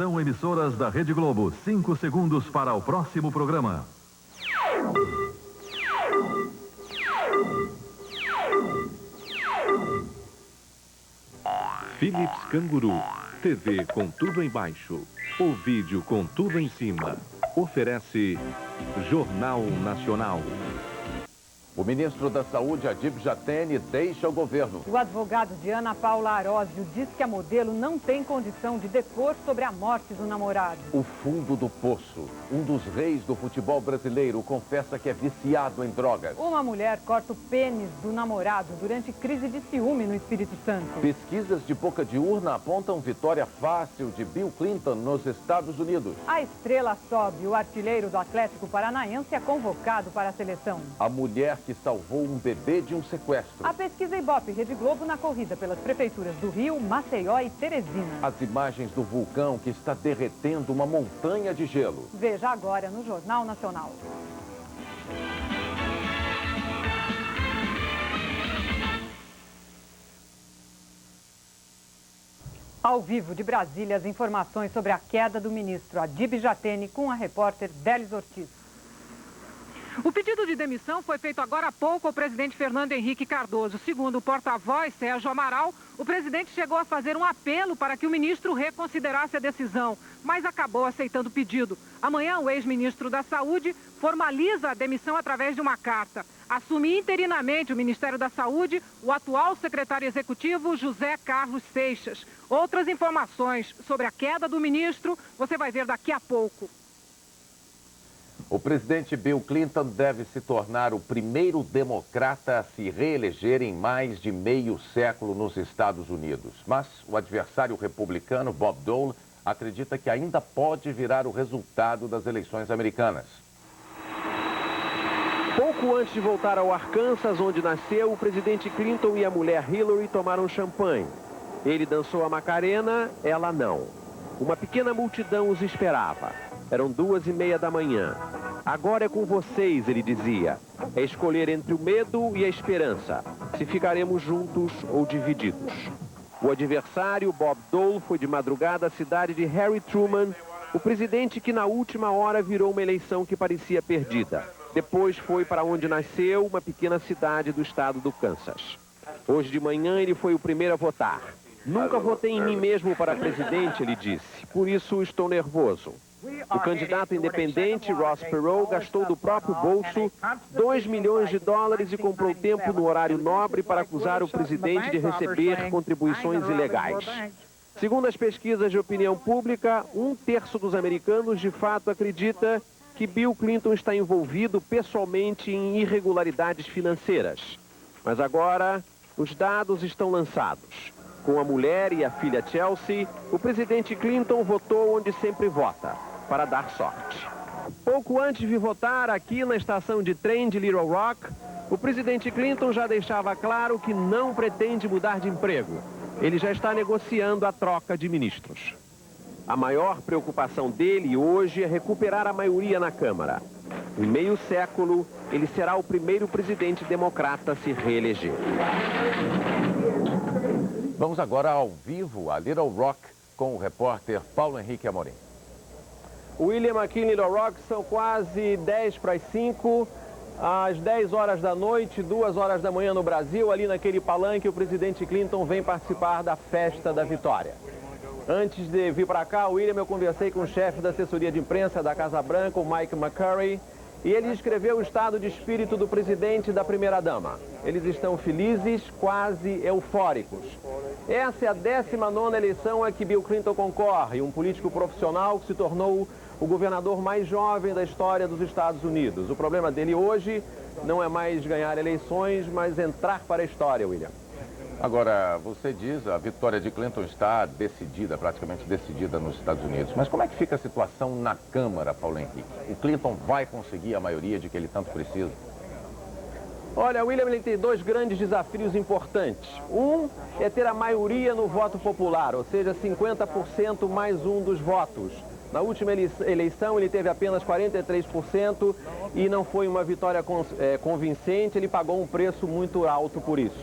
São emissoras da Rede Globo. 5 segundos para o próximo programa. Philips Canguru. TV com tudo embaixo. O vídeo com tudo em cima. Oferece Jornal Nacional. O ministro da Saúde, Adib Jatene, deixa o governo. O advogado de Ana Paula Arósio diz que a modelo não tem condição de depor sobre a morte do namorado. O fundo do poço. Um dos reis do futebol brasileiro confessa que é viciado em drogas. Uma mulher corta o pênis do namorado durante crise de ciúme no Espírito Santo. Pesquisas de boca de urna apontam vitória fácil de Bill Clinton nos Estados Unidos. A estrela sobe. O artilheiro do Atlético Paranaense é convocado para a seleção. A mulher que salvou um bebê de um sequestro. A pesquisa Ibope Rede Globo na corrida pelas prefeituras do Rio, Maceió e Teresina. As imagens do vulcão que está derretendo uma montanha de gelo. Veja agora no Jornal Nacional. Ao vivo de Brasília, as informações sobre a queda do ministro Adib Jatene com a repórter Délis Ortiz. O pedido de demissão foi feito agora há pouco ao presidente Fernando Henrique Cardoso. Segundo o porta-voz Sérgio Amaral, o presidente chegou a fazer um apelo para que o ministro reconsiderasse a decisão, mas acabou aceitando o pedido. Amanhã, o ex-ministro da Saúde formaliza a demissão através de uma carta. Assume interinamente o Ministério da Saúde o atual secretário executivo José Carlos Seixas. Outras informações sobre a queda do ministro você vai ver daqui a pouco. O presidente Bill Clinton deve se tornar o primeiro democrata a se reeleger em mais de meio século nos Estados Unidos. Mas o adversário republicano, Bob Dole, acredita que ainda pode virar o resultado das eleições americanas. Pouco antes de voltar ao Arkansas, onde nasceu, o presidente Clinton e a mulher Hillary tomaram champanhe. Ele dançou a Macarena, ela não. Uma pequena multidão os esperava. Eram 2:30 da manhã. Agora é com vocês, ele dizia. É escolher entre o medo e a esperança, se ficaremos juntos ou divididos. O adversário, Bob Dole, foi de madrugada à cidade de Harry Truman, o presidente que na última hora virou uma eleição que parecia perdida. Depois foi para onde nasceu, uma pequena cidade do estado do Kansas. Hoje de manhã ele foi o primeiro a votar. Nunca votei em mim mesmo para presidente, ele disse. Por isso estou nervoso. O candidato independente, Ross Perot, gastou do próprio bolso $2 milhões e comprou tempo no horário nobre para acusar o presidente de receber contribuições ilegais. Segundo as pesquisas de opinião pública, 1/3 dos americanos de fato acredita que Bill Clinton está envolvido pessoalmente em irregularidades financeiras. Mas agora, os dados estão lançados. Com a mulher e a filha Chelsea, o presidente Clinton votou onde sempre vota, para dar sorte. Pouco antes de votar, aqui na estação de trem de Little Rock, o presidente Clinton já deixava claro que não pretende mudar de emprego. Ele já está negociando a troca de ministros. A maior preocupação dele hoje é recuperar a maioria na Câmara. Em meio século, ele será o primeiro presidente democrata a se reeleger. Vamos agora ao vivo a Little Rock com o repórter Paulo Henrique Amorim. William, aqui em Little Rock são quase 10:05, às 10 horas da noite, 2 horas da manhã no Brasil, ali naquele palanque o presidente Clinton vem participar da festa da vitória. Antes de vir para cá, William, eu conversei com o chefe da assessoria de imprensa da Casa Branca, o Mike McCurry, e ele descreveu o estado de espírito do presidente e da primeira-dama. Eles estão felizes, quase eufóricos. Essa é a 19ª eleição a que Bill Clinton concorre, um político profissional que se tornou o governador mais jovem da história dos Estados Unidos. O problema dele hoje não é mais ganhar eleições, mas entrar para a história, William. Agora, você diz, a vitória de Clinton está decidida, praticamente decidida nos Estados Unidos. Mas como é que fica a situação na Câmara, Paulo Henrique? O Clinton vai conseguir a maioria de que ele tanto precisa? Olha, William, ele tem 2 grandes desafios importantes. Um é ter a maioria no voto popular, ou seja, 50% mais um dos votos. Na última eleição ele teve apenas 43% e não foi uma vitória convincente, ele pagou um preço muito alto por isso.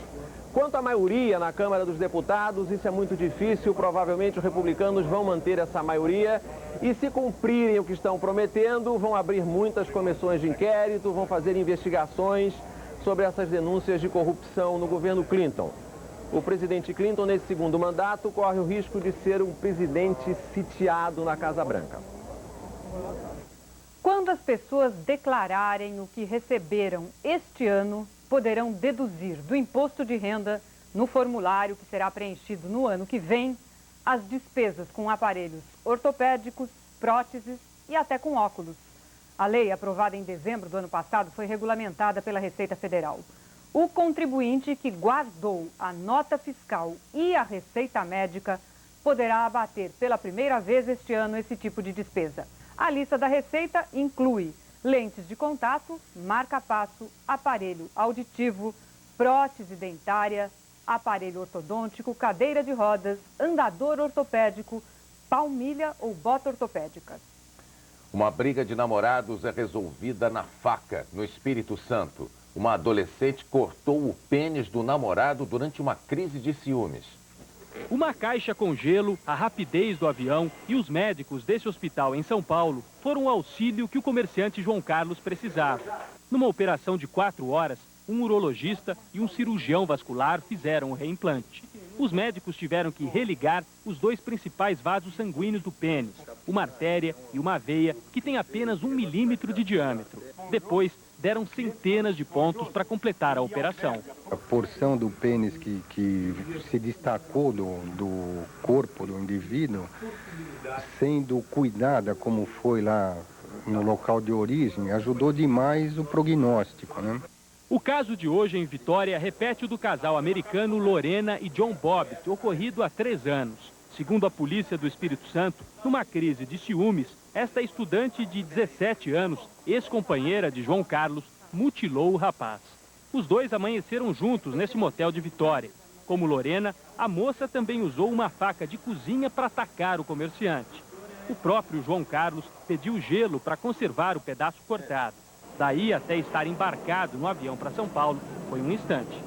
Quanto à maioria na Câmara dos Deputados, isso é muito difícil. Provavelmente os republicanos vão manter essa maioria e, se cumprirem o que estão prometendo, vão abrir muitas comissões de inquérito, vão fazer investigações sobre essas denúncias de corrupção no governo Clinton. O presidente Clinton, nesse segundo mandato, corre o risco de ser um presidente sitiado na Casa Branca. Quando as pessoas declararem o que receberam este ano, poderão deduzir do imposto de renda, no formulário que será preenchido no ano que vem, as despesas com aparelhos ortopédicos, próteses e até com óculos. A lei, aprovada em dezembro do ano passado, foi regulamentada pela Receita Federal. O contribuinte que guardou a nota fiscal e a receita médica poderá abater pela primeira vez este ano esse tipo de despesa. A lista da Receita inclui lentes de contato, marca-passo, aparelho auditivo, prótese dentária, aparelho ortodôntico, cadeira de rodas, andador ortopédico, palmilha ou bota ortopédica. Uma briga de namorados é resolvida na faca, no Espírito Santo. Uma adolescente cortou o pênis do namorado durante uma crise de ciúmes. Uma caixa com gelo, a rapidez do avião e os médicos desse hospital em São Paulo foram o auxílio que o comerciante João Carlos precisava. Numa operação de 4 horas, um urologista e um cirurgião vascular fizeram o reimplante. Os médicos tiveram que religar os 2 principais vasos sanguíneos do pênis, uma artéria e uma veia que tem apenas 1 milímetro de diâmetro. Depois, deram centenas de pontos para completar a operação. A porção do pênis que se destacou do corpo do indivíduo, sendo cuidada como foi lá no local de origem, ajudou demais o prognóstico, né? O caso de hoje em Vitória repete o do casal americano Lorena e John Bobbitt, ocorrido há 3 anos. Segundo a polícia do Espírito Santo, numa crise de ciúmes, esta estudante de 17 anos, ex-companheira de João Carlos, mutilou o rapaz. Os dois amanheceram juntos nesse motel de Vitória. Como Lorena, a moça também usou uma faca de cozinha para atacar o comerciante. O próprio João Carlos pediu gelo para conservar o pedaço cortado. Daí até estar embarcado no avião para São Paulo foi um instante.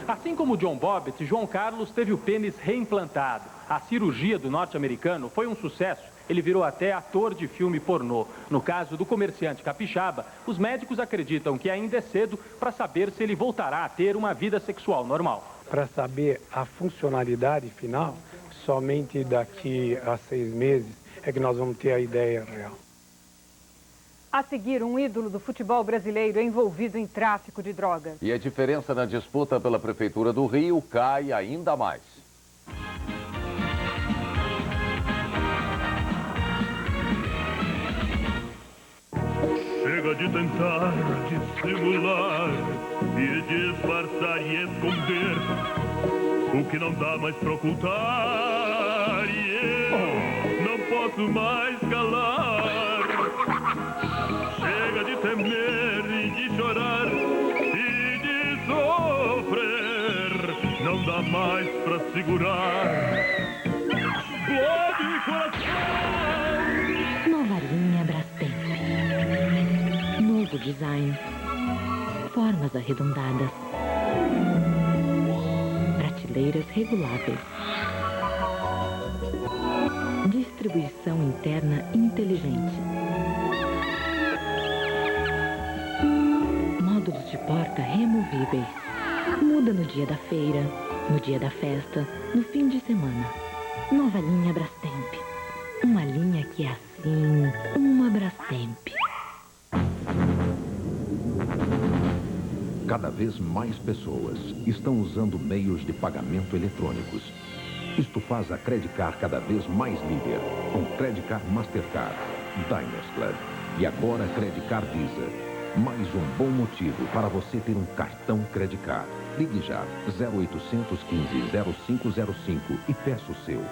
Assim como John Bobbitt, João Carlos teve o pênis reimplantado. A cirurgia do norte-americano foi um sucesso. Ele virou até ator de filme pornô. No caso do comerciante capixaba, os médicos acreditam que ainda é cedo para saber se ele voltará a ter uma vida sexual normal. Para saber a funcionalidade final, somente daqui a 6 meses é que nós vamos ter a ideia real. A seguir, um ídolo do futebol brasileiro envolvido em tráfico de drogas. E a diferença na disputa pela Prefeitura do Rio cai ainda mais. Chega de tentar dissimular e disfarçar e esconder o que não dá mais pra ocultar. E eu não posso mais calar. Chega de temer e de chorar e de sofrer. Não dá mais pra segurar. Explode coração. Nova linha Brastemp. Novo design. Formas arredondadas. Prateleiras reguláveis. Distribuição interna inteligente. Módulos de porta removíveis. Muda no dia da feira, no dia da festa, no fim de semana. Nova linha Brastemp. Uma linha que é assim, uma Brastemp. Cada vez mais pessoas estão usando meios de pagamento eletrônicos. Isto faz a Credicar cada vez mais líder, com Credicar Mastercard, Diners Club e agora Credicar Visa. Mais um bom motivo para você ter um cartão Credicar. Ligue já 0800 15 0505 e peça o seu.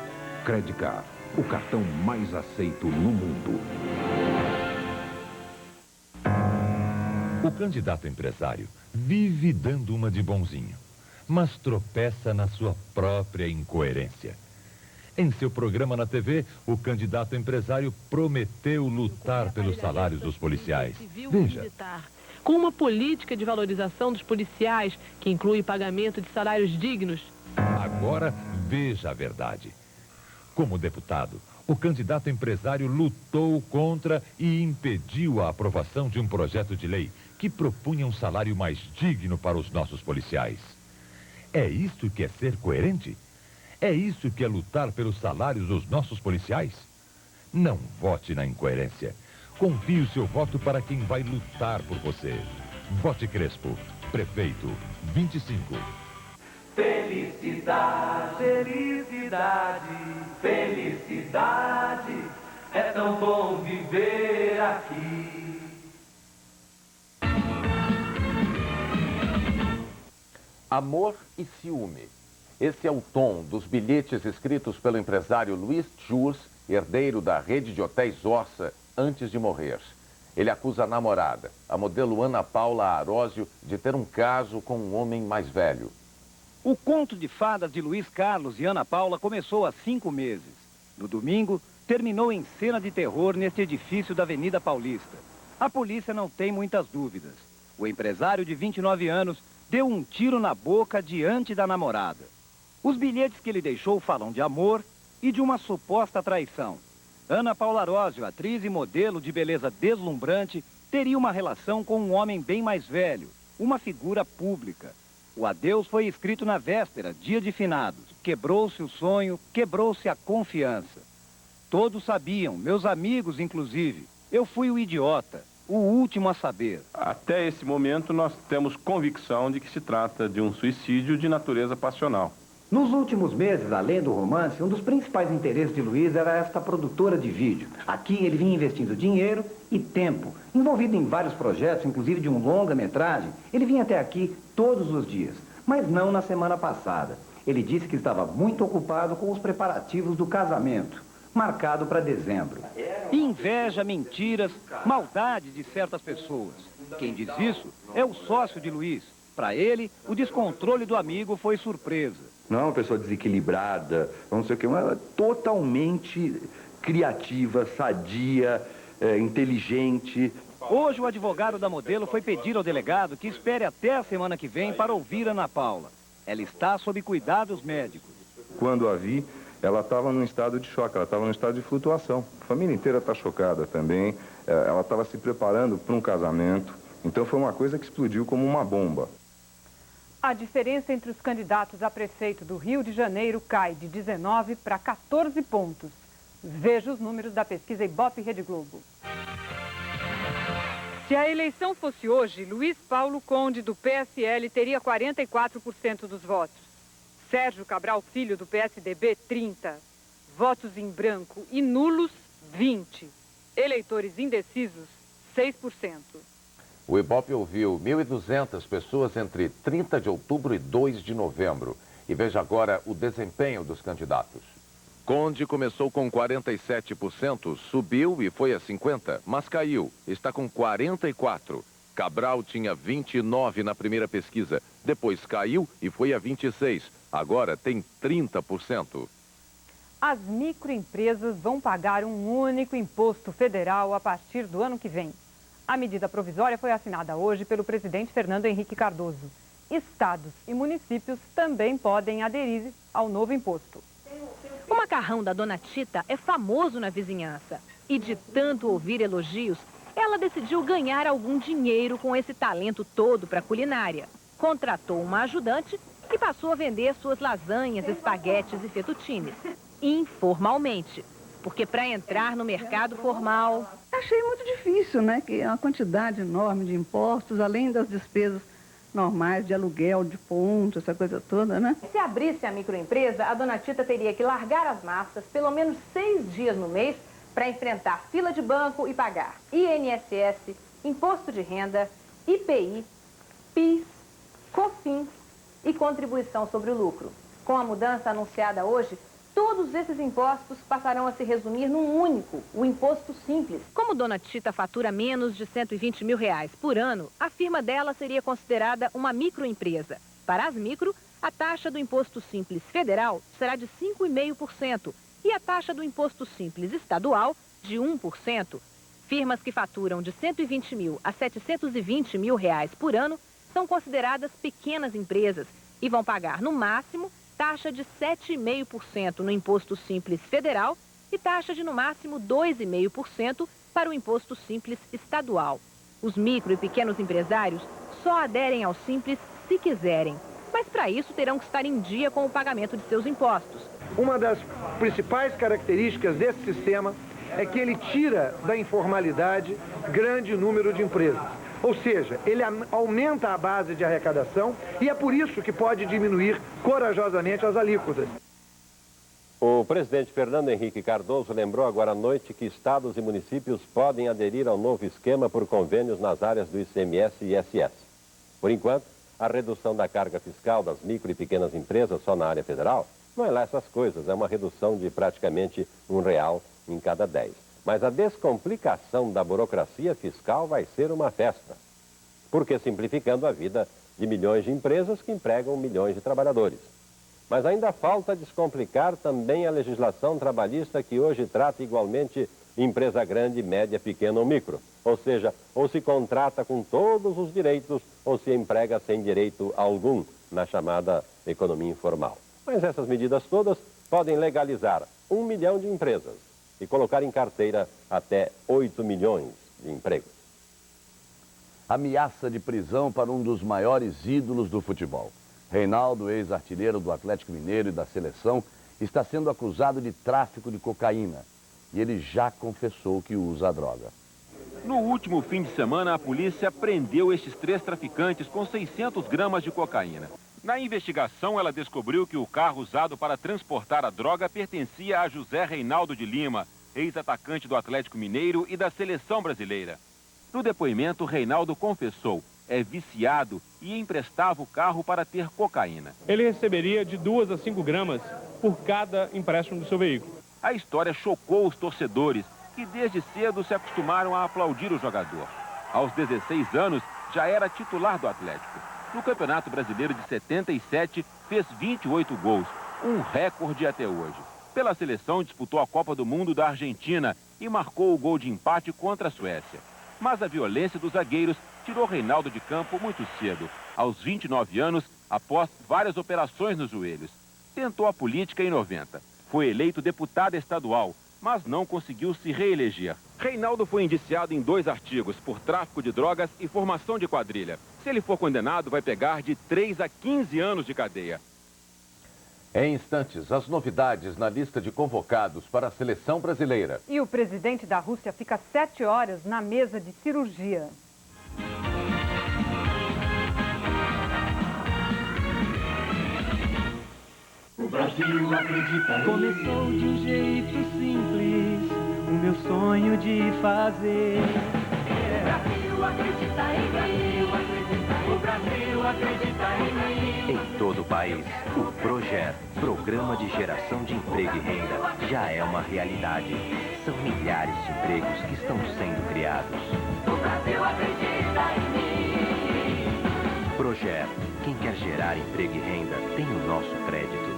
Credicar, o cartão mais aceito no mundo. O candidato empresário vive dando uma de bonzinho, mas tropeça na sua própria incoerência. Em seu programa na TV, o candidato empresário prometeu lutar pelos salários dos policiais. Veja. com uma política de valorização dos policiais que inclui pagamento de salários dignos. Agora, veja a verdade. Como deputado, o candidato empresário lutou contra e impediu a aprovação de um projeto de lei que propunha um salário mais digno para os nossos policiais. É isso que é ser coerente? É isso que é lutar pelos salários dos nossos policiais? Não vote na incoerência. Confie o seu voto para quem vai lutar por você. Vote Crespo, prefeito 25. Felicidade, felicidade, felicidade, é tão bom viver aqui. Amor e ciúme. Esse é o tom dos bilhetes escritos pelo empresário Luiz Jules, herdeiro da rede de hotéis Orsa, antes de morrer. Ele acusa a namorada, a modelo Ana Paula Arósio, de ter um caso com um homem mais velho. O conto de fadas de Luiz Carlos e Ana Paula começou há 5 meses. No domingo, terminou em cena de terror neste edifício da Avenida Paulista. A polícia não tem muitas dúvidas. O empresário de 29 anos deu um tiro na boca diante da namorada. Os bilhetes que ele deixou falam de amor e de uma suposta traição. Ana Paula Arósio, atriz e modelo de beleza deslumbrante, teria uma relação com um homem bem mais velho, uma figura pública. O adeus foi escrito na véspera, dia de finados. Quebrou-se o sonho, quebrou-se a confiança. Todos sabiam, meus amigos inclusive. Eu fui o idiota, o último a saber. Até esse momento nós temos convicção de que se trata de um suicídio de natureza passional. Nos últimos meses, além do romance, um dos principais interesses de Luiz era esta produtora de vídeo. Aqui ele vinha investindo dinheiro e tempo. Envolvido em vários projetos, inclusive de um longa-metragem, ele vinha até aqui todos os dias. Mas não na semana passada. Ele disse que estava muito ocupado com os preparativos do casamento, marcado para dezembro. Inveja, mentiras, maldade de certas pessoas. Quem diz isso é o sócio de Luiz. Para ele, o descontrole do amigo foi surpresa. Não é uma pessoa desequilibrada, não sei o que, mas totalmente criativa, sadia, inteligente. Hoje o advogado da modelo foi pedir ao delegado que espere até a semana que vem para ouvir Ana Paula. Ela está sob cuidados médicos. Quando a vi, ela estava num estado de choque, ela estava num estado de flutuação. A família inteira está chocada também, ela estava se preparando para um casamento. Então foi uma coisa que explodiu como uma bomba. A diferença entre os candidatos a prefeito do Rio de Janeiro cai de 19 para 14 pontos. Veja os números da pesquisa Ibope Rede Globo. Se a eleição fosse hoje, Luiz Paulo Conde, do PSL, teria 44% dos votos. Sérgio Cabral Filho, do PSDB, 30%. Votos em branco e nulos, 20%. Eleitores indecisos, 6%. O Ibope ouviu 1.200 pessoas entre 30 de outubro e 2 de novembro. E veja agora o desempenho dos candidatos. Conde começou com 47%, subiu e foi a 50%, mas caiu, está com 44%. Cabral tinha 29% na primeira pesquisa, depois caiu e foi a 26%, agora tem 30%. As microempresas vão pagar um único imposto federal a partir do ano que vem. A medida provisória foi assinada hoje pelo presidente Fernando Henrique Cardoso. Estados e municípios também podem aderir ao novo imposto. O macarrão da Dona Tita é famoso na vizinhança. E de tanto ouvir elogios, ela decidiu ganhar algum dinheiro com esse talento todo para a culinária. Contratou uma ajudante e passou a vender suas lasanhas, espaguetes e fettuccines. Informalmente. Porque para entrar no mercado formal... Achei muito difícil, né? Que é uma quantidade enorme de impostos, além das despesas normais de aluguel, de ponto, essa coisa toda, né? Se abrisse a microempresa, a Dona Tita teria que largar as massas pelo menos 6 dias no mês para enfrentar fila de banco e pagar INSS, Imposto de Renda, IPI, PIS, COFINS e Contribuição sobre o Lucro. Com a mudança anunciada hoje, todos esses impostos passarão a se resumir num único, o Imposto Simples. Como Dona Tita fatura menos de R$120 mil por ano, a firma dela seria considerada uma microempresa. Para as micro, a taxa do Imposto Simples Federal será de 5,5% e a taxa do Imposto Simples Estadual de 1%. Firmas que faturam de 120 mil a 720 mil reais por ano são consideradas pequenas empresas e vão pagar, no máximo, taxa de 7,5% no Imposto Simples Federal e taxa de, no máximo, 2,5% para o Imposto Simples Estadual. Os micro e pequenos empresários só aderem ao Simples se quiserem, mas para isso terão que estar em dia com o pagamento de seus impostos. Uma das principais características desse sistema é que ele tira da informalidade grande número de empresas. Ou seja, ele aumenta a base de arrecadação e é por isso que pode diminuir corajosamente as alíquotas. O presidente Fernando Henrique Cardoso lembrou agora à noite que estados e municípios podem aderir ao novo esquema por convênios nas áreas do ICMS e ISS. Por enquanto, a redução da carga fiscal das micro e pequenas empresas só na área federal não é lá essas coisas, é uma redução de praticamente R$1 em cada 10. Mas a descomplicação da burocracia fiscal vai ser uma festa. Porque simplificando a vida de milhões de empresas que empregam milhões de trabalhadores. Mas ainda falta descomplicar também a legislação trabalhista que hoje trata igualmente empresa grande, média, pequena ou micro. Ou seja, ou se contrata com todos os direitos ou se emprega sem direito algum na chamada economia informal. Mas essas medidas todas podem legalizar 1 milhão de empresas e colocar em carteira até 8 milhões de empregos. Ameaça de prisão para um dos maiores ídolos do futebol. Reinaldo, ex-artilheiro do Atlético Mineiro e da seleção, está sendo acusado de tráfico de cocaína. E ele já confessou que usa a droga. No último fim de semana, a polícia prendeu estes 3 traficantes com 600 gramas de cocaína. Na investigação, ela descobriu que o carro usado para transportar a droga pertencia a José Reinaldo de Lima, ex-atacante do Atlético Mineiro e da seleção brasileira. No depoimento, Reinaldo confessou, é viciado e emprestava o carro para ter cocaína. Ele receberia de 2 a 5 gramas por cada empréstimo do seu veículo. A história chocou os torcedores, que desde cedo se acostumaram a aplaudir o jogador. Aos 16 anos, já era titular do Atlético. No Campeonato Brasileiro de 77, fez 28 gols, um recorde até hoje. Pela seleção, disputou a Copa do Mundo da Argentina e marcou o gol de empate contra a Suécia. Mas a violência dos zagueiros tirou Reinaldo de campo muito cedo, aos 29 anos, após várias operações nos joelhos. Tentou a política em 90. Foi eleito deputado estadual, mas não conseguiu se reeleger. Reinaldo foi indiciado em 2 artigos por tráfico de drogas e formação de quadrilha. Se ele for condenado, vai pegar de 3 a 15 anos de cadeia. Em instantes, as novidades na lista de convocados para a seleção brasileira. E o presidente da Rússia fica 7 horas na mesa de cirurgia. O Brasil acredita. Começou de um jeito simples, o meu sonho de fazer. O Brasil acredita em mim. O Brasil acredita em mim. Em todo o país, o Proger, Programa de Geração de Emprego e Renda, já é uma realidade. São milhares de empregos que estão sendo criados. O Brasil acredita em mim. Proger, quem quer gerar emprego e renda tem o nosso crédito.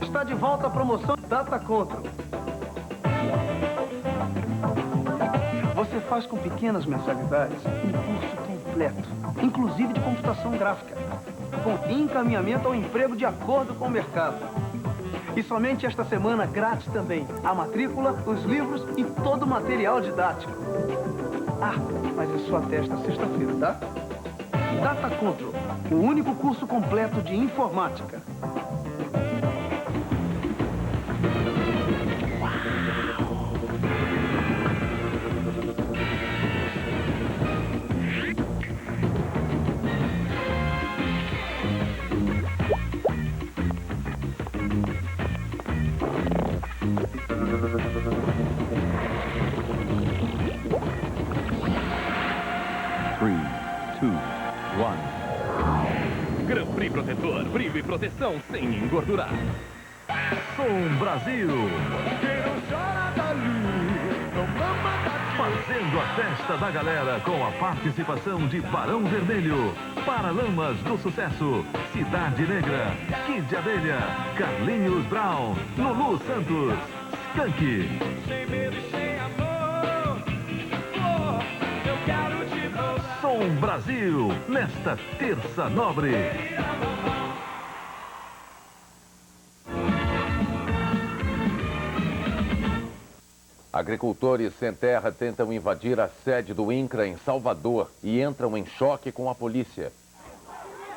Está de volta a promoção Data Control. Você faz com pequenas mensalidades um curso completo, inclusive de computação gráfica, com encaminhamento ao emprego de acordo com o mercado. E somente esta semana, grátis também, a matrícula, os livros e todo o material didático. Ah, mas isso até esta sexta-feira, tá? Data Control, o único curso completo de informática. frio e proteção sem engordurar. Som Brasil. Quem não chora dali, não mama daqui. Fazendo a festa da galera com a participação de Barão Vermelho, Paralamas do Sucesso, Cidade Negra, Kid Abelha, Carlinhos Brown, Lulu Santos, Skank. Sem medo e sem amor, eu quero te provar. Som Brasil, nesta terça nobre. Agricultores sem terra tentam invadir a sede do INCRA em Salvador e entram em choque com a polícia.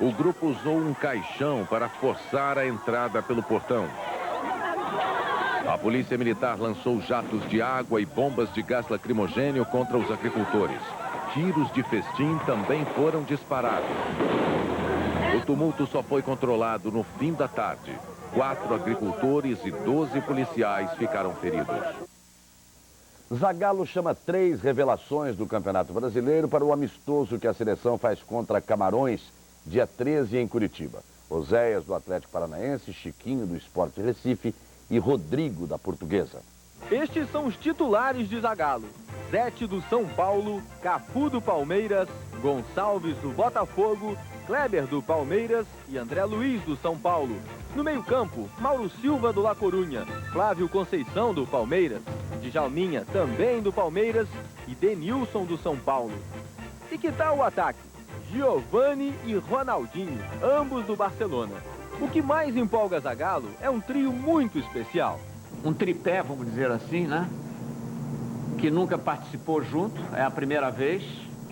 O grupo usou um caixão para forçar a entrada pelo portão. A polícia militar lançou jatos de água e bombas de gás lacrimogênio contra os agricultores. Tiros de festim também foram disparados. O tumulto só foi controlado no fim da tarde. 4 agricultores e 12 policiais ficaram feridos. Zagallo chama 3 revelações do Campeonato Brasileiro para o amistoso que a seleção faz contra Camarões, dia 13 em Curitiba. Oséias, do Atlético Paranaense, Chiquinho, do Sport Recife e Rodrigo, da Portuguesa. Estes são os titulares de Zagallo. Zete, do São Paulo, Cafu, do Palmeiras, Gonçalves, do Botafogo, Kleber, do Palmeiras e André Luiz, do São Paulo. No meio-campo, Mauro Silva, do La Corunha, Flávio Conceição, do Palmeiras, Djalminha, também do Palmeiras, e Denilson, do São Paulo. E que tal o ataque? Giovani e Ronaldinho, ambos do Barcelona. O que mais empolga Zagallo é um trio muito especial. Um tripé, vamos dizer assim, né? Que nunca participou junto, é a primeira vez.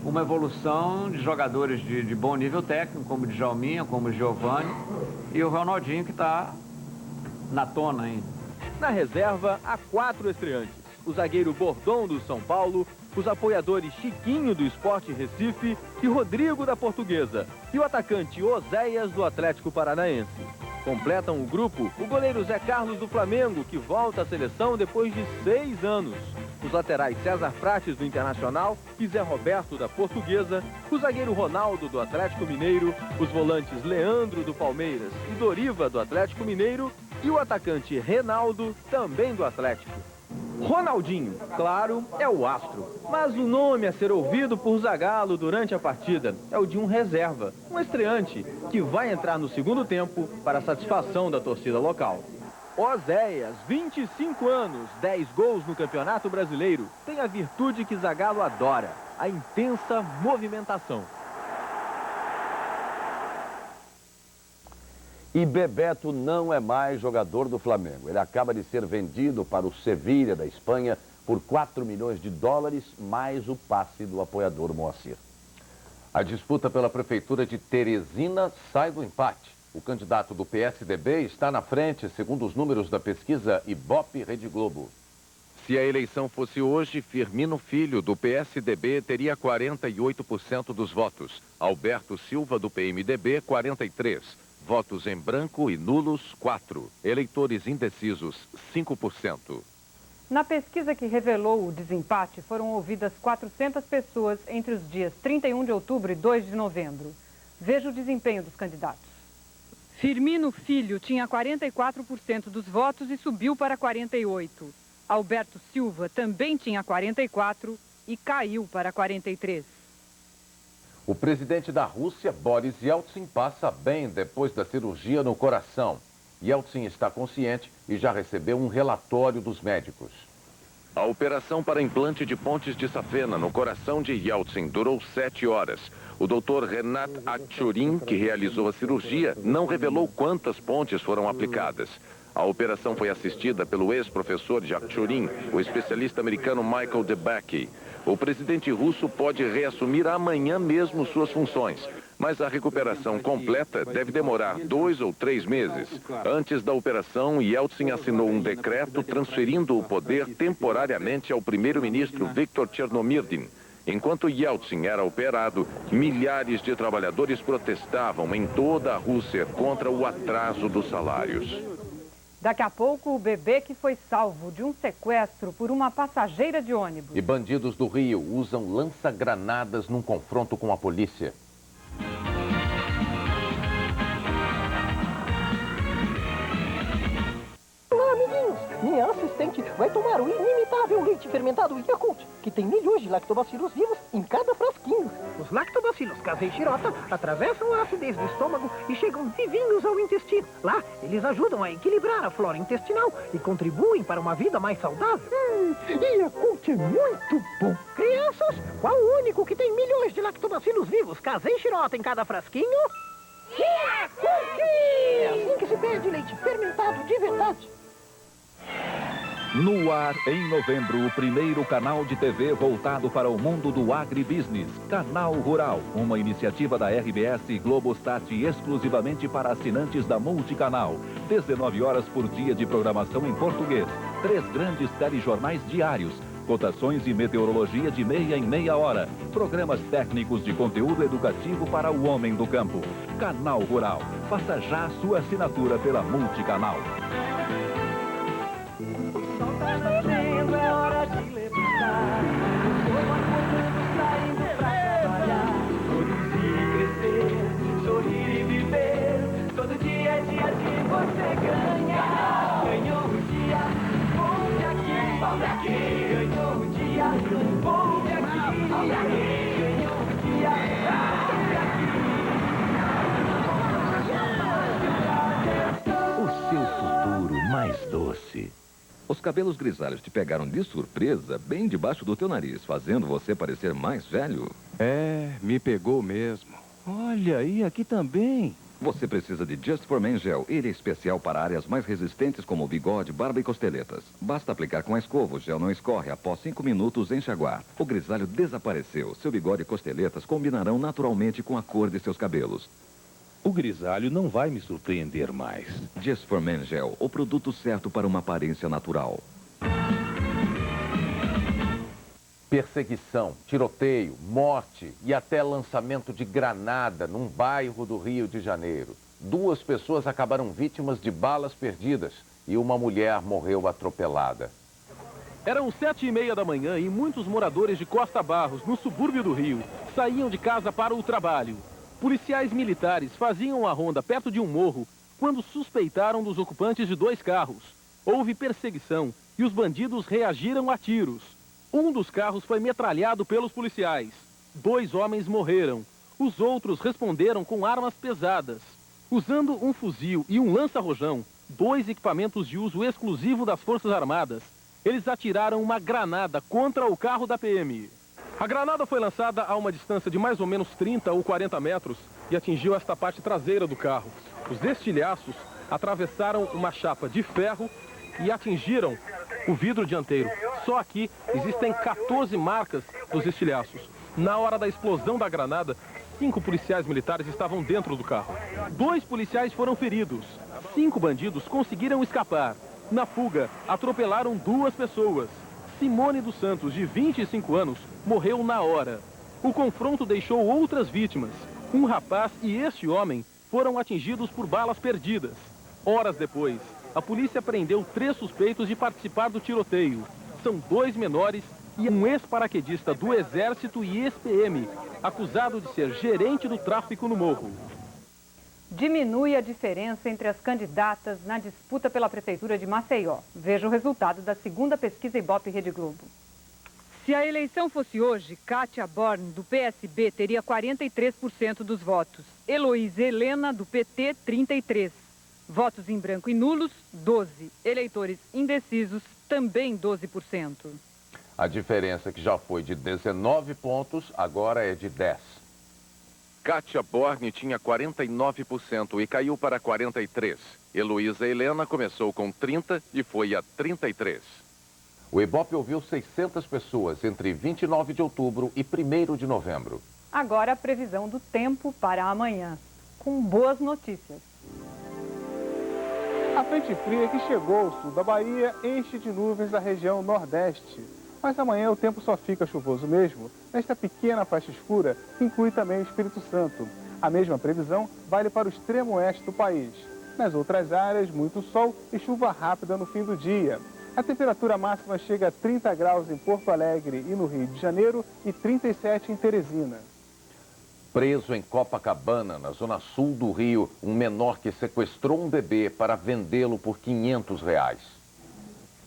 Uma evolução de jogadores de bom nível técnico, como o Djalminha, como o Giovani, e o Ronaldinho, que está na tona ainda. Na reserva, há 4 estreantes. O zagueiro Bordon, do São Paulo, os apoiadores Chiquinho, do Sport Recife, e Rodrigo, da Portuguesa, e o atacante Oséias, do Atlético Paranaense. Completam o grupo o goleiro Zé Carlos, do Flamengo, que volta à seleção depois de 6 anos. Os laterais César Prates, do Internacional, e Zé Roberto, da Portuguesa, o zagueiro Ronaldo, do Atlético Mineiro, os volantes Leandro, do Palmeiras, e Doriva, do Atlético Mineiro, e o atacante Reinaldo, também do Atlético. Ronaldinho, claro, é o astro, mas o nome a ser ouvido por Zagallo durante a partida é o de um reserva, um estreante, que vai entrar no segundo tempo para a satisfação da torcida local. Oséias, 25 anos, 10 gols no Campeonato Brasileiro, tem a virtude que Zagallo adora, a intensa movimentação. E Bebeto não é mais jogador do Flamengo. Ele acaba de ser vendido para o Sevilha, da Espanha, por 4 milhões de dólares, mais o passe do apoiador Moacir. A disputa pela prefeitura de Teresina sai do empate. O candidato do PSDB está na frente, segundo os números da pesquisa Ibope Rede Globo. Se a eleição fosse hoje, Firmino Filho, do PSDB, teria 48% dos votos. Alberto Silva, do PMDB, 43%. Votos em branco e nulos, 4%. Eleitores indecisos, 5%. Na pesquisa que revelou o desempate, foram ouvidas 400 pessoas entre os dias 31 de outubro e 2 de novembro. Veja o desempenho dos candidatos. Firmino Filho tinha 44% dos votos e subiu para 48%. Alberto Silva também tinha 44% e caiu para 43%. O presidente da Rússia, Boris Yeltsin, passa bem depois da cirurgia no coração. Yeltsin está consciente e já recebeu um relatório dos médicos. A operação para implante de pontes de safena no coração de Yeltsin durou 7 horas. O doutor Renat Akhchurin, que realizou a cirurgia, não revelou quantas pontes foram aplicadas. A operação foi assistida pelo ex-professor de Akhchurin, o especialista americano Michael DeBakey. O presidente russo pode reassumir amanhã mesmo suas funções, mas a recuperação completa deve demorar 2 ou 3 meses. Antes da operação, Yeltsin assinou um decreto transferindo o poder temporariamente ao primeiro-ministro Viktor Chernomyrdin. Enquanto Yeltsin era operado, milhares de trabalhadores protestavam em toda a Rússia contra o atraso dos salários. Daqui a pouco, o bebê que foi salvo de um sequestro por uma passageira de ônibus. E bandidos do Rio usam lança-granadas num confronto com a polícia. vai tomar o inimitável leite fermentado Yakult, que tem milhões de lactobacilos vivos em cada frasquinho. Os lactobacilos Casei Shirota atravessam a acidez do estômago e chegam vivinhos ao intestino. Lá, eles ajudam a equilibrar a flora intestinal e contribuem para uma vida mais saudável. Yakult é muito bom. Crianças, qual o único que tem milhões de lactobacilos vivos Casei Shirota em cada frasquinho? Yakult! É assim que se pede leite fermentado de verdade. No ar, em novembro, o primeiro canal de TV voltado para o mundo do agribusiness, Canal Rural, uma iniciativa da RBS e Globostat exclusivamente para assinantes da Multicanal. 19 horas por dia de programação em português, 3 grandes telejornais diários, cotações e meteorologia de meia em meia hora, programas técnicos de conteúdo educativo para o homem do campo. Canal Rural, faça já a sua assinatura pela Multicanal. Tá nascendo, é hora de levantar. O povo acordando, saindo pra trabalhar. Produzir, crescer, sorrir e viver. Todo dia é dia de você ganhar. Ganhou o dia, volve aqui, volve aqui. Ganhou o dia, volve aqui, volve aqui. Ganhou o dia, volve aqui. O seu futuro mais doce. Os cabelos grisalhos te pegaram de surpresa, bem debaixo do teu nariz, fazendo você parecer mais velho? É, me pegou mesmo. Olha, e aqui também. Você precisa de Just for Men Gel. Ele é especial para áreas mais resistentes como bigode, barba e costeletas. Basta aplicar com a escova, o gel não escorre. Após 5 minutos, enxaguar. O grisalho desapareceu. Seu bigode e costeletas combinarão naturalmente com a cor de seus cabelos. O grisalho não vai me surpreender mais. Just for Men Gel, o produto certo para uma aparência natural. Perseguição, tiroteio, morte e até lançamento de granada num bairro do Rio de Janeiro. 2 pessoas acabaram vítimas de balas perdidas e uma mulher morreu atropelada. Eram 7h30 da manhã e muitos moradores de Costa Barros, no subúrbio do Rio, saíam de casa para o trabalho. Policiais militares faziam a ronda perto de um morro quando suspeitaram dos ocupantes de 2 carros. Houve perseguição e os bandidos reagiram a tiros. Um dos carros foi metralhado pelos policiais. 2 homens morreram. Os outros responderam com armas pesadas. Usando um fuzil e um lança-rojão, 2 equipamentos de uso exclusivo das Forças Armadas, eles atiraram uma granada contra o carro da PM. A granada foi lançada a uma distância de mais ou menos 30 ou 40 metros e atingiu esta parte traseira do carro. Os estilhaços atravessaram uma chapa de ferro e atingiram o vidro dianteiro. Só aqui existem 14 marcas dos estilhaços. Na hora da explosão da granada, 5 policiais militares estavam dentro do carro. 2 policiais foram feridos. 5 bandidos conseguiram escapar. Na fuga, atropelaram 2 pessoas. Simone dos Santos, de 25 anos, morreu na hora. O confronto deixou outras vítimas. Um rapaz e este homem foram atingidos por balas perdidas. Horas depois, a polícia prendeu 3 suspeitos de participar do tiroteio. São 2 menores e um ex-paraquedista do Exército e ex-PM, acusado de ser gerente do tráfico no morro. Diminui a diferença entre as candidatas na disputa pela Prefeitura de Maceió. Veja o resultado da segunda pesquisa Ibope Rede Globo. Se a eleição fosse hoje, Kátia Born, do PSB, teria 43% dos votos. Heloísa Helena, do PT, 33%. Votos em branco e nulos, 12%. Eleitores indecisos, também 12%. A diferença, que já foi de 19 pontos, agora é de 10. Kátia Born tinha 49% e caiu para 43%. Heloísa Helena começou com 30% e foi a 33%. O Ibope ouviu 600 pessoas entre 29 de outubro e 1º de novembro. Agora a previsão do tempo para amanhã, com boas notícias. A frente fria que chegou ao sul da Bahia enche de nuvens a região nordeste. Mas amanhã o tempo só fica chuvoso mesmo, nesta pequena faixa escura que inclui também o Espírito Santo. A mesma previsão vale para o extremo oeste do país. Nas outras áreas, muito sol e chuva rápida no fim do dia. A temperatura máxima chega a 30 graus em Porto Alegre e no Rio de Janeiro e 37 em Teresina. Preso em Copacabana, na zona sul do Rio, um menor que sequestrou um bebê para vendê-lo por R$ 500.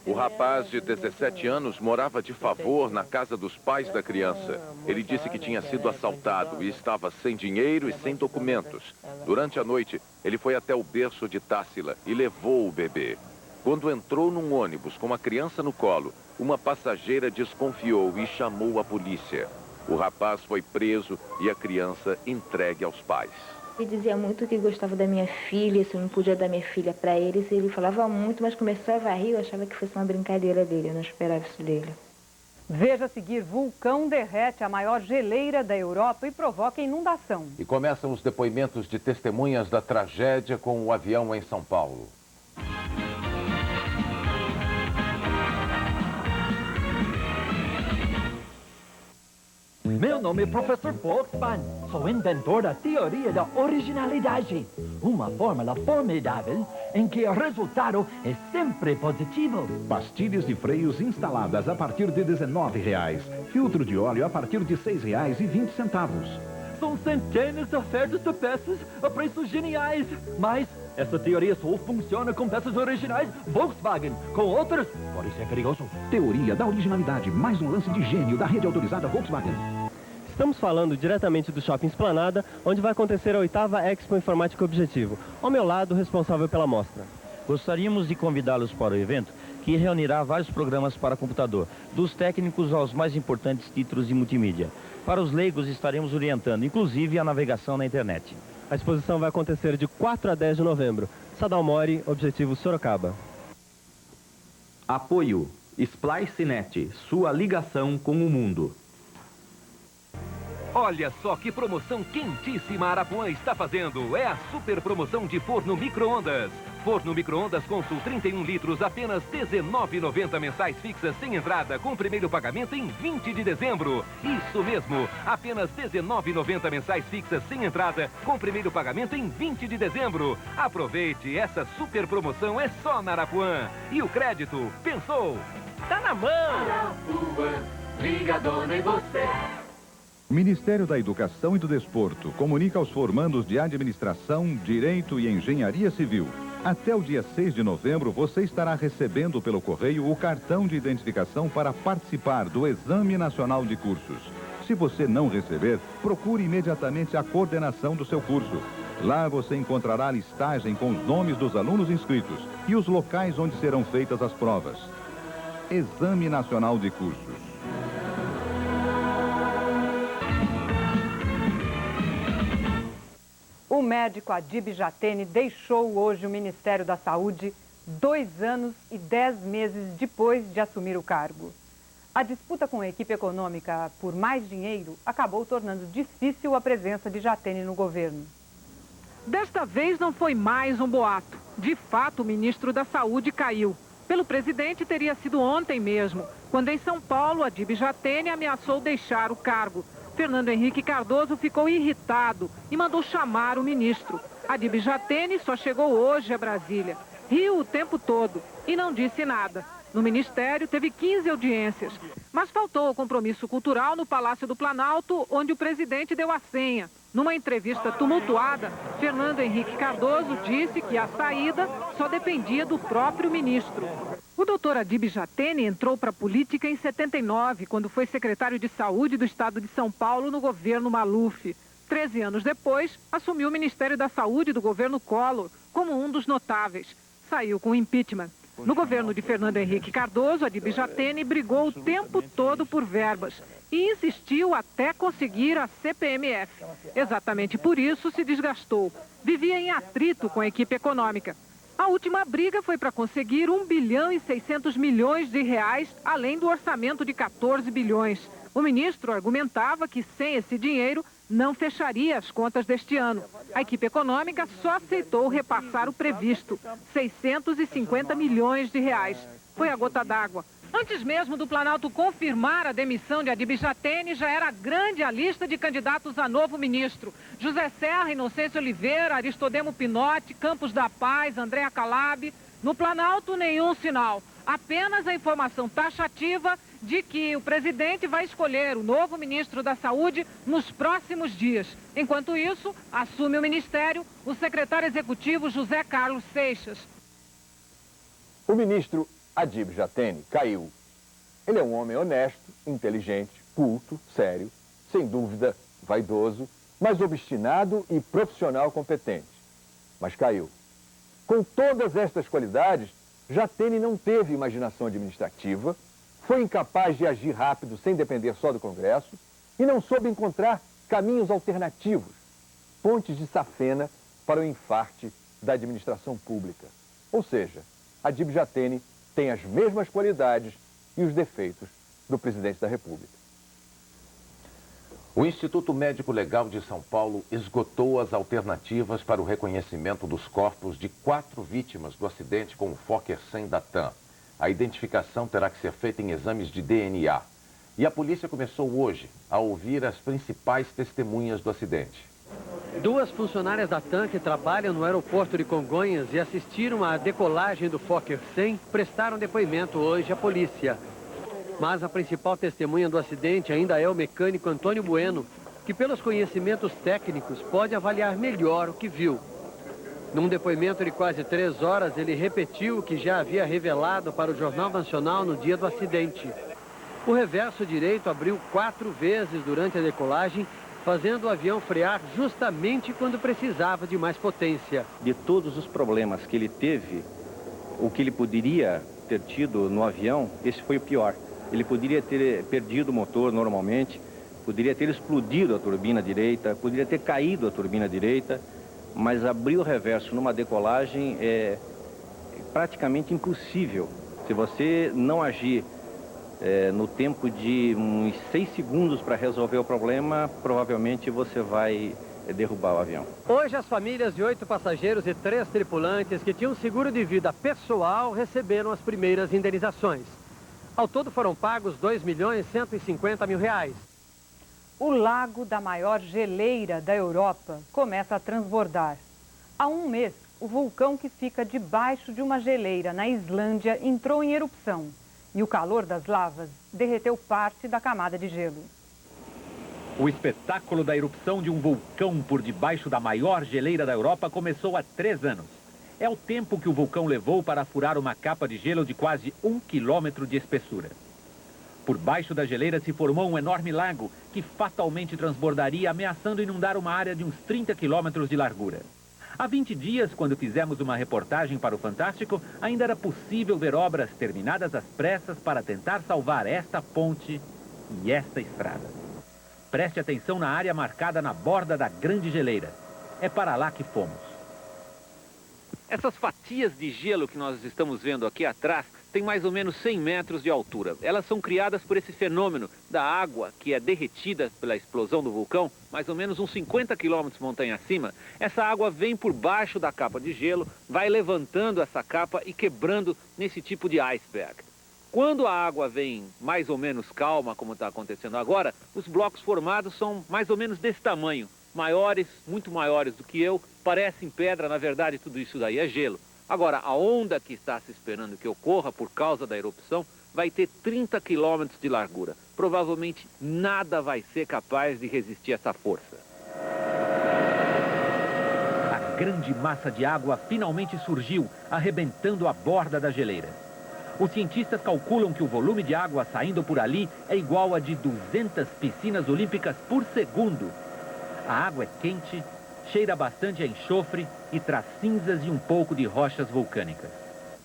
O rapaz de 17 anos morava de favor na casa dos pais da criança. Ele disse que tinha sido assaltado e estava sem dinheiro e sem documentos. Durante a noite, ele foi até o berço de Tássila e levou o bebê. Quando entrou num ônibus com a criança no colo, uma passageira desconfiou e chamou a polícia. O rapaz foi preso e a criança entregue aos pais. Ele dizia muito que gostava da minha filha, se eu não podia dar minha filha para ele. Ele falava muito, mas começava a rir, eu achava que fosse uma brincadeira dele, eu não esperava isso dele. Veja a seguir, vulcão derrete a maior geleira da Europa e provoca inundação. E começam os depoimentos de testemunhas da tragédia com o avião em São Paulo. Meu nome é Professor Volkswagen. Sou inventor da teoria da originalidade. Uma fórmula formidável em que o resultado é sempre positivo. Pastilhas de freios instaladas a partir de R$19. Filtro de óleo a partir de R$6,20. São centenas de ofertas de peças a preços geniais. Mas essa teoria só funciona com peças originais Volkswagen. Com outras, pode ser perigoso. Teoria da originalidade. Mais um lance de gênio da rede autorizada Volkswagen. Estamos falando diretamente do Shopping Esplanada, onde vai acontecer a 8ª Expo Informática Objetivo. Ao meu lado, o responsável pela mostra. Gostaríamos de convidá-los para o evento, que reunirá vários programas para computador, dos técnicos aos mais importantes títulos de multimídia. Para os leigos, estaremos orientando, inclusive, a navegação na internet. A exposição vai acontecer de 4 a 10 de novembro. Sadal Mori, Objetivo Sorocaba. Apoio SpliceNet, sua ligação com o mundo. Olha só que promoção quentíssima a Arapuã está fazendo. É a super promoção de forno micro-ondas. Forno micro-ondas Consul 31 litros, apenas R$19,90 mensais fixas sem entrada, com primeiro pagamento em 20 de dezembro. Isso mesmo, apenas R$19,90 mensais fixas sem entrada, com primeiro pagamento em 20 de dezembro. Aproveite, essa super promoção é só na Arapuã. E o crédito, pensou? Tá na mão! Arapuã, liga a dona em você. O Ministério da Educação e do Desporto comunica aos formandos de Administração, Direito e Engenharia Civil. Até o dia 6 de novembro, você estará recebendo pelo correio o cartão de identificação para participar do Exame Nacional de Cursos. Se você não receber, procure imediatamente a coordenação do seu curso. Lá você encontrará a listagem com os nomes dos alunos inscritos e os locais onde serão feitas as provas. Exame Nacional de Cursos. O médico Adib Jatene deixou hoje o Ministério da Saúde 2 anos e 10 meses depois de assumir o cargo. A disputa com a equipe econômica por mais dinheiro acabou tornando difícil a presença de Jatene no governo. Desta vez não foi mais um boato. De fato, o ministro da Saúde caiu. Pelo presidente, teria sido ontem mesmo, quando em São Paulo, Adib Jatene ameaçou deixar o cargo. Fernando Henrique Cardoso ficou irritado e mandou chamar o ministro. Adib Jatene só chegou hoje a Brasília. Riu o tempo todo e não disse nada. No ministério, teve 15 audiências, mas faltou o compromisso cultural no Palácio do Planalto, onde o presidente deu a senha. Numa entrevista tumultuada, Fernando Henrique Cardoso disse que a saída só dependia do próprio ministro. O doutor Adib Jatene entrou para a política em 79, quando foi secretário de Saúde do estado de São Paulo no governo Maluf. 13 anos depois, assumiu o Ministério da Saúde do governo Collor como um dos notáveis. Saiu com impeachment. No governo de Fernando Henrique Cardoso, Adib Jatene brigou o tempo todo por verbas e insistiu até conseguir a CPMF. Exatamente por isso se desgastou. Vivia em atrito com a equipe econômica. A última briga foi para conseguir 1 bilhão e 600 milhões de reais, além do orçamento de 14 bilhões. O ministro argumentava que sem esse dinheiro não fecharia as contas deste ano. A equipe econômica só aceitou repassar o previsto, 650 milhões de reais. Foi a gota d'água. Antes mesmo do Planalto confirmar a demissão de Adib Jatene, já era grande a lista de candidatos a novo ministro. José Serra, Inocêncio Oliveira, Aristodemo Pinotti, Campos da Paz, Andréa Calab. No Planalto, nenhum sinal. Apenas a informação taxativa de que o presidente vai escolher o novo ministro da Saúde nos próximos dias. Enquanto isso, assume o ministério o secretário executivo José Carlos Seixas. O ministro Adib Jatene caiu. Ele é um homem honesto, inteligente, culto, sério, sem dúvida vaidoso, mas obstinado e profissional competente. Mas caiu. Com todas estas qualidades, Jatene não teve imaginação administrativa, foi incapaz de agir rápido sem depender só do Congresso e não soube encontrar caminhos alternativos, pontes de safena para o infarte da administração pública. Ou seja, Adib Jatene tem as mesmas qualidades e os defeitos do presidente da República. O Instituto Médico Legal de São Paulo esgotou as alternativas para o reconhecimento dos corpos de 4 vítimas do acidente com o Fokker 100 da TAM. A identificação terá que ser feita em exames de DNA. E a polícia começou hoje a ouvir as principais testemunhas do acidente. 2 funcionárias da TAM que trabalham no aeroporto de Congonhas e assistiram à decolagem do Fokker 100 prestaram depoimento hoje à polícia. Mas a principal testemunha do acidente ainda é o mecânico Antônio Bueno, que pelos conhecimentos técnicos pode avaliar melhor o que viu. Num depoimento de quase 3 horas, ele repetiu o que já havia revelado para o Jornal Nacional no dia do acidente. O reverso direito abriu 4 vezes durante a decolagem, fazendo o avião frear justamente quando precisava de mais potência. De todos os problemas que ele teve, o que ele poderia ter tido no avião, esse foi o pior. Ele poderia ter perdido o motor normalmente, poderia ter explodido a turbina direita, poderia ter caído a turbina direita, mas abrir o reverso numa decolagem é praticamente impossível. Se você não agir no tempo de uns 6 segundos para resolver o problema, provavelmente você vai derrubar o avião. Hoje as famílias de 8 passageiros e 3 tripulantes que tinham seguro de vida pessoal receberam as primeiras indenizações. Ao todo foram pagos R$2.150.000. O lago da maior geleira da Europa começa a transbordar. Há um mês, o vulcão que fica debaixo de uma geleira na Islândia entrou em erupção. E o calor das lavas derreteu parte da camada de gelo. O espetáculo da erupção de um vulcão por debaixo da maior geleira da Europa começou há 3 anos. É o tempo que o vulcão levou para furar uma capa de gelo de quase 1 quilômetro de espessura. Por baixo da geleira se formou um enorme lago que fatalmente transbordaria, ameaçando inundar uma área de uns 30 quilômetros de largura. Há 20 dias, quando fizemos uma reportagem para o Fantástico, ainda era possível ver obras terminadas às pressas para tentar salvar esta ponte e esta estrada. Preste atenção na área marcada na borda da grande geleira. É para lá que fomos. Essas fatias de gelo que nós estamos vendo aqui atrás têm mais ou menos 100 metros de altura. Elas são criadas por esse fenômeno da água que é derretida pela explosão do vulcão, mais ou menos uns 50 quilômetros montanha acima. Essa água vem por baixo da capa de gelo, vai levantando essa capa e quebrando nesse tipo de iceberg. Quando a água vem mais ou menos calma, como está acontecendo agora, os blocos formados são mais ou menos desse tamanho. Maiores, muito maiores do que eu, parecem pedra, na verdade tudo isso daí é gelo. Agora, a onda que está se esperando que ocorra por causa da erupção vai ter 30 quilômetros de largura. Provavelmente nada vai ser capaz de resistir a essa força. A grande massa de água finalmente surgiu, arrebentando a borda da geleira. Os cientistas calculam que o volume de água saindo por ali é igual a de 200 piscinas olímpicas por segundo. A água é quente, cheira bastante a enxofre e traz cinzas e um pouco de rochas vulcânicas.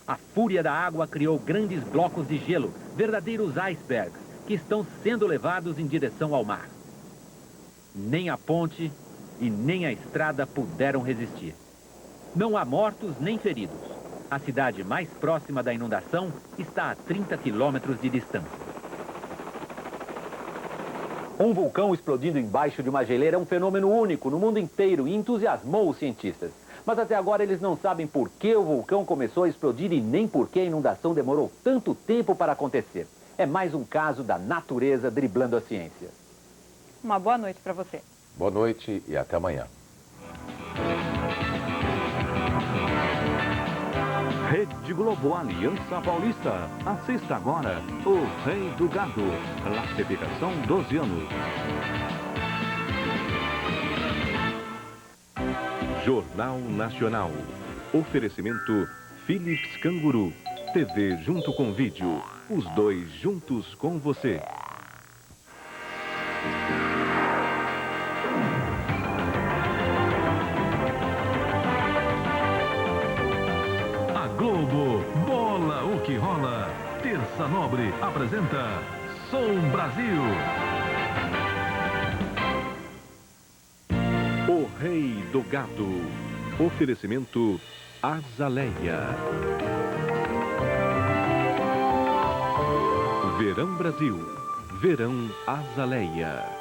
A fúria da água criou grandes blocos de gelo, verdadeiros icebergs, que estão sendo levados em direção ao mar. Nem a ponte e nem a estrada puderam resistir. Não há mortos nem feridos. A cidade mais próxima da inundação está a 30 quilômetros de distância. Um vulcão explodindo embaixo de uma geleira é um fenômeno único no mundo inteiro e entusiasmou os cientistas. Mas até agora eles não sabem por que o vulcão começou a explodir e nem por que a inundação demorou tanto tempo para acontecer. É mais um caso da natureza driblando a ciência. Uma boa noite para você. Boa noite e até amanhã. Rede Globo Aliança Paulista. Assista agora O Rei do Gado. Classificação 12 anos. Jornal Nacional. Oferecimento Philips Canguru. TV junto com vídeo. Os dois juntos com você. A Globo, bola o que rola. Terça Nobre apresenta Som Brasil. O Rei do Gado. Oferecimento Azaleia. Verão Brasil. Verão Azaleia.